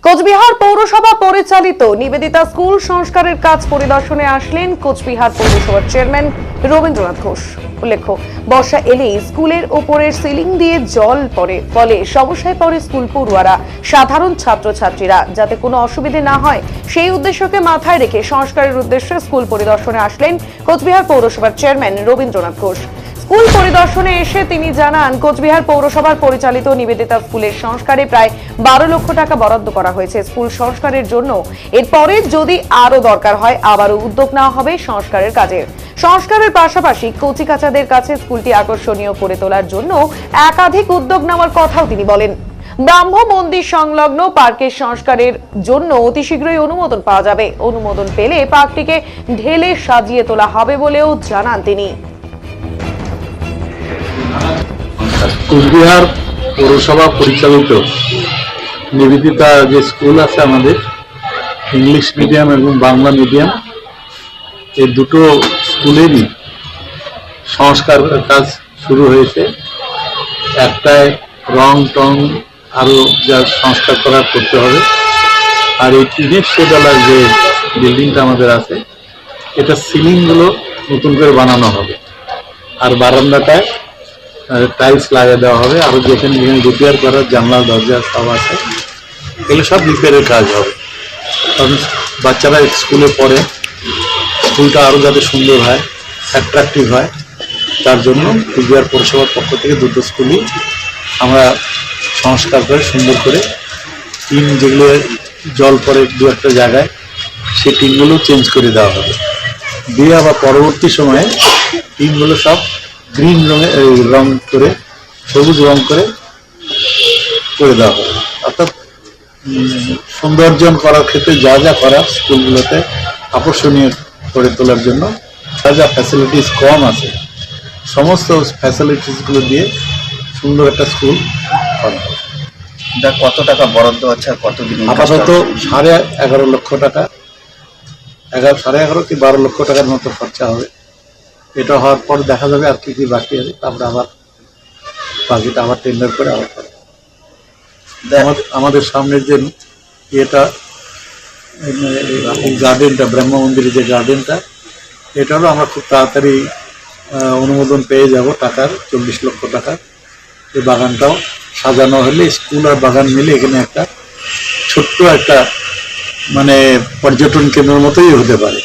কোচবিহার পৌরসভা পরিচালিত নিবেদিতা স্কুল সংস্কারের কাজ পরিদর্শনে আসলেন কোচবিহার পৌরসভার চেয়ারম্যান রবীন্দ্রনাথ ঘোষ। উল্লেখ্য, বর্ষা এলেই স্কুলের ওপরের সিলিং দিয়ে জল পড়ে, ফলে সমস্যায় পড়ে স্কুল পড়ুয়ারা, সাধারণ ছাত্রছাত্রীরা। যাতে কোনো অসুবিধে না হয় সেই উদ্দেশ্যকে মাথায় রেখে সংস্কারের উদ্দেশ্যে স্কুল পরিদর্শনে আসলেন কোচবিহার পৌরসভার চেয়ারম্যান রবীন্দ্রনাথ ঘোষ। স্কুল পরিদর্শনে এসে তিনি জানান, কোচবিহার পৌরসভার পরিচালিত নিবেদিতা স্কুলের সংস্কারে প্রায় 12 লক্ষ টাকা বরাদ্দ করা হয়েছে স্কুল সংস্কারের জন্য। এরপরে যদি আরো দরকার হয় আবারও উদ্যোগ নেওয়া হবে সংস্কারের কাজে। সংস্কারের পাশাপাশি কচিকাঁচাদের কাছে স্কুলটি আকর্ষণীয় করে তোলার জন্য একাধিক উদ্যোগ নেওয়ার কথাও তিনি বলেন। ব্রাহ্ম মন্দির সংলগ্ন পার্কের সংস্কারের জন্য অতি শীঘ্রই অনুমোদন পাওয়া যাবে। অনুমোদন পেলে পার্কটিকে ঢেলে সাজিয়ে তোলা হবে বলেও জানান তিনি। কোচবিহার পৌরসভা পরিচালিত নিবেদিতা যে স্কুল আছে আমাদের, ইংলিশ মিডিয়াম এবং বাংলা মিডিয়াম, এই দুটো স্কুলেরই সংস্কার কাজ শুরু হয়েছে। একটায় রং টং আরো যা সংস্কার করার করতে হবে, আর এই টিনের শেডওয়ালার যে বিল্ডিংটা আমাদের আছে, এটা সিলিংগুলো নতুন করে বানানো হবে, আর বারান্দাটায় টাইলস লাগিয়ে দেওয়া হবে। আরো যেখানে যেখানে রিপেয়ার করার জানলা দরজা সব আছে, এগুলো সব রিপেয়ারের কাজ হবে। কারণ বাচ্চারা স্কুলে পড়ে, স্কুলটা আরো যাতে সুন্দর হয়, অ্যাট্রাকটিভ হয়, তার জন্য কোচবিহার পৌরসভার পক্ষ থেকে দুটো স্কুলই আমরা সংস্কার করে সুন্দর করে টিন, যেগুলো জল পড়ে দু একটা জায়গায়, সেই টিনগুলো চেঞ্জ করে দেওয়া হবে। দিয়ে আবার পরবর্তী সময়ে টিনগুলো সব গ্রিন রং করে, সবুজ রং করে দেওয়া হবে। অর্থাৎ সৌন্দর্যন করার ক্ষেত্রে যা যা করা স্কুলগুলোতে আকর্ষণীয় করে তোলার জন্য যা যা ফ্যাসিলিটিস কম আছে, সমস্ত ফ্যাসিলিটিসগুলো দিয়ে সুন্দর একটা স্কুল করা হবে। কত টাকা বরাদ্দ আছে আর কতদিন? আপাতত 11.5 লক্ষ টাকা, 11.5 কি 12 লক্ষ টাকার মতো খরচা হবে। এটা হওয়ার পর দেখা যাবে আর কি কি বাকি আছে, তারপরে আবার বাকিটা আবার টেন্ডার করে আবার আমাদের সামনের যে এটা গার্ডেনটা, ব্রহ্ম মন্দিরের যে গার্ডেনটা, এটারও আমরা খুব তাড়াতাড়ি অনুমোদন পেয়ে যাব টাকার, 40 লক্ষ টাকার। এই বাগানটাও সাজানো হলে স্কুল আর বাগান মিলে এখানে একটা ছোট্ট একটা মানে পর্যটন কেন্দ্রের মতোই হতে পারে।